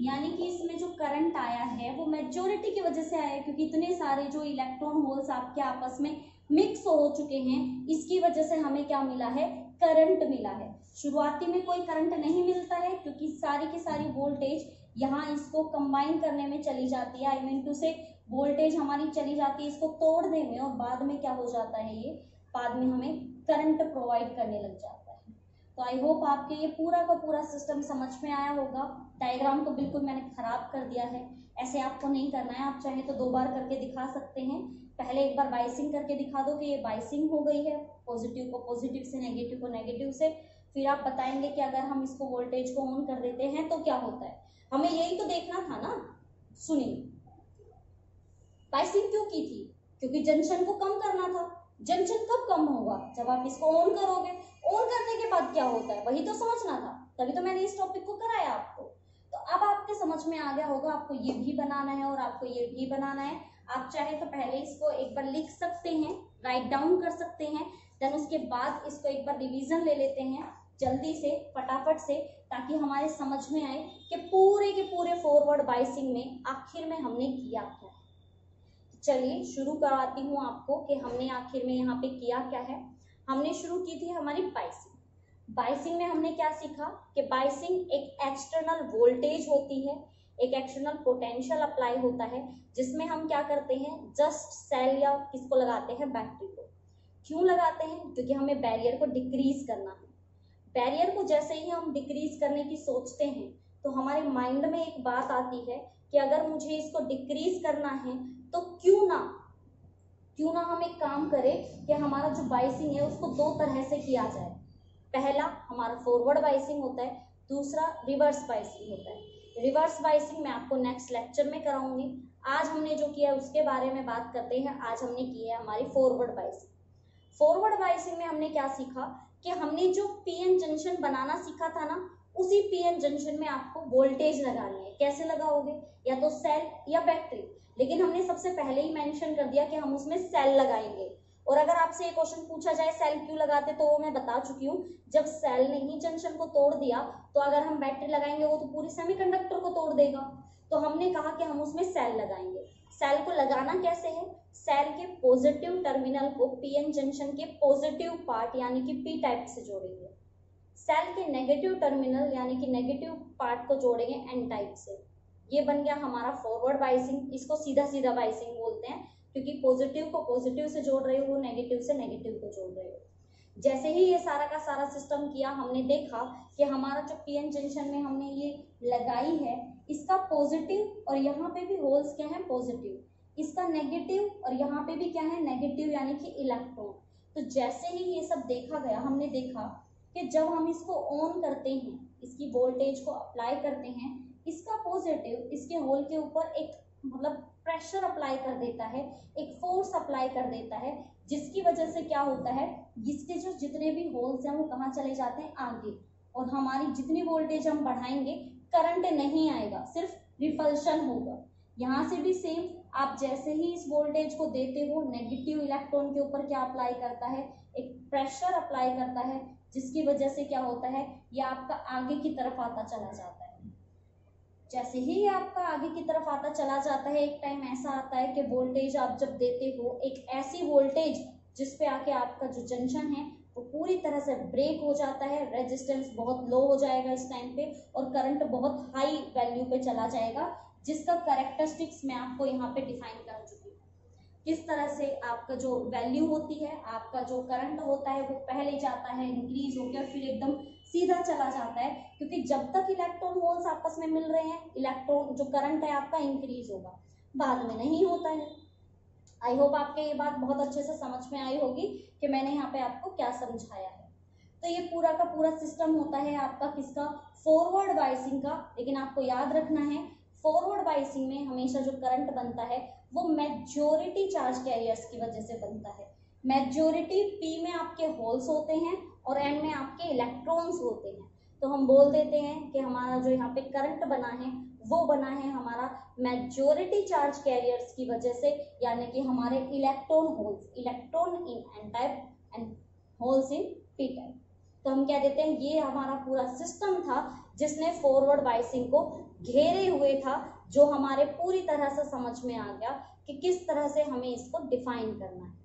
यानी कि इसमें जो करंट आया है वो मेजॉरिटी की वजह से आया है, क्योंकि इतने सारे जो इलेक्ट्रॉन होल्स आपके आपस में मिक्स हो चुके हैं, इसकी वजह से हमें क्या मिला है, करंट मिला है। शुरुआती में कोई करंट नहीं मिलता है क्योंकि सारी की सारी वोल्टेज यहाँ इसको कंबाइन करने में चली जाती है, आई मीन टू से वोल्टेज हमारी चली जाती है इसको तोड़ने में, और बाद में क्या हो जाता है, ये बाद में हमें करंट प्रोवाइड करने लग जाता है। तो आई होप आपके ये पूरा का पूरा सिस्टम समझ में आया होगा। डायग्राम को बिल्कुल मैंने खराब कर दिया है, ऐसे आपको नहीं करना है। आप चाहे तो 2 बार करके दिखा सकते हैं। पहले एक बार बाइसिंग करके दिखा दो कि ये बाइसिंग हो गई है, पॉजिटिव को पॉजिटिव से, नेगेटिव को नेगेटिव से। फिर आप बताएंगे कि अगर हम इसको वोल्टेज को ऑन कर देते हैं तो क्या होता है। हमें यही तो देखना था ना। सुनिए, बाइसिंग क्यों की थी? क्योंकि जंक्शन को कम करना था। जंक्शन कब कम होगा? जब आप इसको ऑन करोगे। ऑन करने के बाद क्या होता है, वही तो समझना था। तभी तो मैंने इस टॉपिक को कराया आपको। तो अब आपके समझ में आ गया होगा। आपको ये भी बनाना है और आपको ये भी बनाना है। आप चाहे तो पहले इसको एक बार लिख सकते हैं, राइट डाउन कर सकते हैं, देन उसके बाद इसको एक बार रिवीजन ले लेते हैं जल्दी से, फटाफट से, ताकि हमारे समझ में आए कि पूरे के पूरे फॉरवर्ड बाइसिंग में आखिर में हमने किया क्या। चलिए शुरू करवाती हूँ आपको कि हमने आखिर में यहाँ पे किया क्या है। हमने शुरू की थी हमारी बाइसिंग। बाइसिंग में हमने क्या सीखा कि बाइसिंग एक एक्सटर्नल वोल्टेज होती है, एक एक्सटर्नल पोटेंशियल अप्लाई होता है, जिसमें हम क्या करते हैं, जस्ट सेल या किसको लगाते हैं, बैटरी को। क्यों लगाते हैं? क्योंकि हमें बैरियर को डिक्रीज करना है। बैरियर को जैसे ही हम डिक्रीज करने की सोचते हैं तो हमारे माइंड में एक बात आती है कि अगर मुझे इसको डिक्रीज करना है तो क्यों ना हम एक काम करें कि हमारा जो बाइसिंग है उसको 2 तरह से किया जाए। पहला हमारा फॉरवर्ड बाइसिंग होता है, दूसरा रिवर्स बाइसिंग होता है। रिवर्स बाइसिंग मैं आपको नेक्स्ट लेक्चर में कराऊंगी। आज हमने जो किया उसके बारे में बात करते हैं। आज हमने की है हमारी फॉरवर्ड बाइसिंग। फॉरवर्ड बाइसिंग में हमने क्या सीखा कि हमने जो पीएन जंक्शन बनाना सीखा था ना, उसी पीएन जंक्शन में आपको वोल्टेज लगानी है। कैसे लगाओगे? या तो सेल या बैटरी। लेकिन हमने सबसे पहले ही मेंशन कर दिया कि हम उसमें सेल लगाएंगे। और अगर आपसे ये क्वेश्चन पूछा जाए सेल क्यों लगाते, तो वो मैं बता चुकी हूँ। जब सेल ने ही जंक्शन को तोड़ दिया तो अगर हम बैटरी लगाएंगे वो तो पूरी सेमीकंडक्टर को तोड़ देगा। तो हमने कहा कि हम उसमें सेल लगाएंगे। सेल को लगाना कैसे है? सेल के पॉजिटिव टर्मिनल को पीएन जंक्शन के पॉजिटिव पार्ट यानी कि पी टाइप से जोड़ेंगे। सेल के नेगेटिव टर्मिनल यानी कि नेगेटिव पार्ट को जोड़ेंगे एन टाइप से। ये बन गया हमारा फॉरवर्ड बाइसिंग। इसको सीधा सीधा बाइसिंग बोलते हैं, क्योंकि पॉजिटिव को पॉजिटिव से जोड़ रहे हो, नेगेटिव से नेगेटिव को जोड़ रहे हो। जैसे ही ये सारा का सारा सिस्टम किया, हमने देखा कि हमारा जो पीएन जंक्शन में हमने ये लगाई है, इसका पॉजिटिव और यहाँ पे भी होल्स क्या है, पॉजिटिव, इसका नेगेटिव और यहाँ पे भी क्या है, नेगेटिव यानी कि इलेक्ट्रॉन। तो जैसे ही ये सब देखा गया, हमने देखा कि जब हम इसको ऑन करते हैं, इसकी वोल्टेज को अप्लाई करते हैं, इसका पॉजिटिव इसके होल के ऊपर एक मतलब प्रेशर अप्लाई कर देता है, एक फोर्स अप्लाई कर देता है, जिसकी वजह से क्या होता है, इसके जो जितने भी होल्स हैं वो कहाँ चले जाते हैं, आगे। और हमारी जितनी वोल्टेज हम बढ़ाएंगे, करंट नहीं आएगा, सिर्फ रिपल्शन होगा। यहाँ से भी सेम, आप जैसे ही इस वोल्टेज को देते हो, नेगेटिव इलेक्ट्रॉन के ऊपर क्या अप्लाई करता है, एक प्रेशर अप्लाई करता है, जिसकी वजह से क्या होता है, ये आपका आगे की तरफ आता चला जाता है। जैसे ही ये आपका आगे की तरफ आता चला जाता है, एक टाइम ऐसा आता है कि वोल्टेज आप जब देते हो, एक ऐसी वोल्टेज जिसपे आके आपका जो जंक्शन है वो पूरी तरह से ब्रेक हो जाता है, रेजिस्टेंस बहुत लो हो जाएगा इस टाइम पे, और करंट बहुत हाई वैल्यू पे चला जाएगा, जिसका कैरेक्टरिस्टिक्स मैं आपको यहाँ पे डिफाइन कर चुकी हूँ। किस तरह से आपका जो वैल्यू होती है, आपका जो करंट होता है वो पहले जाता है, इंक्रीज होकर फिर एकदम सीधा चला जाता है, क्योंकि जब तक इलेक्ट्रॉन होल्स आपस में मिल रहे हैं, इलेक्ट्रॉन जो करंट है आपका इंक्रीज होगा, बाद में नहीं होता है। आई होप आपके ये बात बहुत अच्छे से समझ में आई होगी कि मैंने यहाँ पे आपको क्या समझाया है। तो ये पूरा का पूरा सिस्टम होता है आपका किसका, फॉरवर्ड बाइसिंग का। लेकिन आपको याद रखना है, फॉरवर्ड बाइसिंग में हमेशा जो करंट बनता है वो मेजॉरिटी चार्ज कैरियर्स की वजह से बनता है। मेजॉरिटी पी में आपके होल्स होते हैं और एन में आपके इलेक्ट्रॉन्स होते हैं। तो हम बोल देते हैं कि हमारा जो यहाँ पे करंट बना है वो बना है हमारा मेजॉरिटी चार्ज कैरियर्स की वजह से, यानी कि हमारे electron holes, electron in an type and holes in P type. तो हम क्या देते हैं, ये हमारा पूरा सिस्टम था जिसने फॉरवर्ड बाइसिंग को घेरे हुए था, जो हमारे पूरी तरह से समझ में आ गया कि किस तरह से हमें इसको डिफाइन करना है।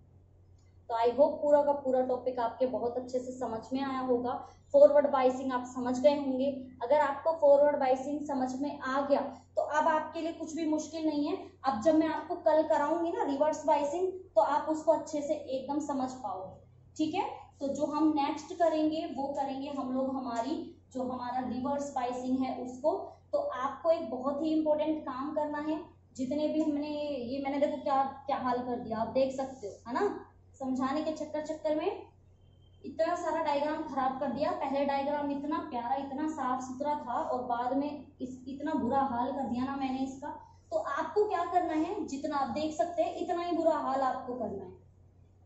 तो आई होप पूरा का पूरा टॉपिक आपके बहुत अच्छे से समझ में आया होगा। फॉरवर्ड बाइसिंग आप समझ गए होंगे। अगर आपको फॉरवर्ड बाइसिंग समझ में आ गया तो अब आपके लिए कुछ भी मुश्किल नहीं है। अब जब मैं आपको कल कराऊंगी ना रिवर्स बाइसिंग, तो आप उसको अच्छे से एकदम समझ पाओगे। ठीक है। तो जो हम नेक्स्ट करेंगे वो करेंगे हम लोग हमारी जो हमारा रिवर्स स्पाइसिंग है उसको। तो आपको एक बहुत ही इंपॉर्टेंट काम करना है। जितने भी मैंने देखो क्या क्या हाल कर दिया, आप देख सकते हो, है ना। समझाने के चक्कर में इतना सारा डायग्राम खराब कर दिया। पहले डायग्राम इतना प्यारा, इतना साफ सुथरा था, और बाद में इतना बुरा हाल कर दिया ना मैंने इसका। तो आपको क्या करना है, जितना आप देख सकते हैं इतना ही बुरा हाल आपको करना है।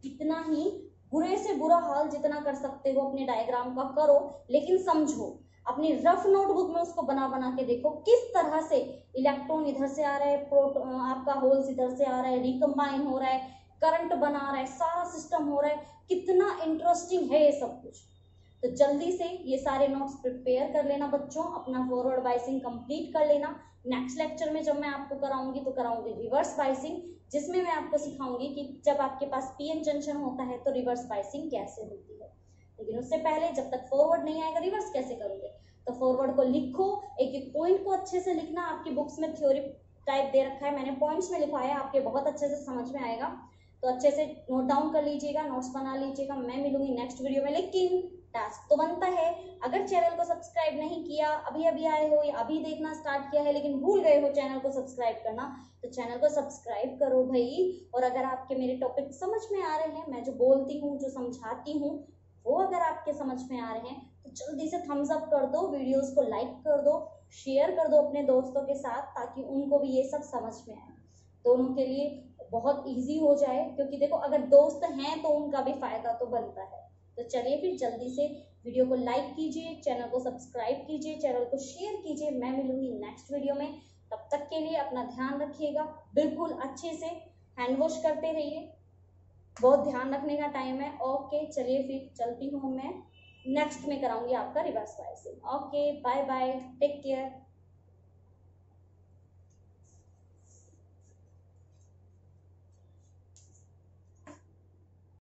इतना ही बुरे से बुरा हाल जितना कर सकते हो अपने डायग्राम का करो, लेकिन समझो अपनी रफ नोटबुक में उसको बना बना के देखो किस तरह से इलेक्ट्रॉन इधर से आ रहा है, आपका होल्स इधर से आ रहा है, रिकम्बाइन हो रहा है, करंट बना रहा है, सारा सिस्टम हो रहा है। कितना इंटरेस्टिंग है ये सब कुछ। तो जल्दी से ये सारे नोट्स प्रिपेयर कर लेना बच्चों, अपना फॉरवर्ड बाइसिंग कंप्लीट कर लेना। नेक्स्ट लेक्चर में जब मैं आपको कराऊंगी तो कराऊंगी रिवर्स बाइसिंग, जिसमें मैं आपको सिखाऊंगी कि जब आपके पास पीएन जंक्शन होता है तो रिवर्स बाइसिंग कैसे होती है। लेकिन उससे पहले जब तक फॉरवर्ड नहीं आएगा रिवर्स कैसे करोगे, तो फॉरवर्ड को लिखो, एक एक पॉइंट को अच्छे से लिखना। आपकी बुक्स में थ्योरी टाइप दे रखा है, मैंने पॉइंट्स में लिखवाया, आपके बहुत अच्छे से समझ में आएगा। तो अच्छे से नोट डाउन कर लीजिएगा, नोट्स बना लीजिएगा। मैं मिलूंगी नेक्स्ट वीडियो में, लेकिन टास्क तो बनता है। अगर चैनल को सब्सक्राइब नहीं किया, अभी अभी आए हो या अभी देखना स्टार्ट किया है लेकिन भूल गए हो चैनल को सब्सक्राइब करना, तो चैनल को सब्सक्राइब करो भाई। और अगर आपके मेरे टॉपिक समझ में आ रहे हैं, मैं जो बोलती हूँ जो समझाती हूँ वो अगर आपके समझ में आ रहे हैं, तो जल्दी से थम्स अप कर दो, वीडियोस को लाइक कर दो, शेयर कर दो अपने दोस्तों के साथ, ताकि उनको भी ये सब समझ में आए, दोनों के लिए बहुत इजी हो जाए। क्योंकि देखो अगर दोस्त हैं तो उनका भी फायदा तो बनता है। तो चलिए फिर जल्दी से वीडियो को लाइक कीजिए, चैनल को सब्सक्राइब कीजिए, चैनल को शेयर कीजिए। मैं मिलूंगी नेक्स्ट वीडियो में, तब तक के लिए अपना ध्यान रखिएगा, बिल्कुल अच्छे से हैंड वॉश करते रहिए, बहुत ध्यान रखने का टाइम है। ओके चलिए फिर चलती हूँ मैं, नेक्स्ट में कराऊंगी आपका reverse biasing. Okay bye bye, take care.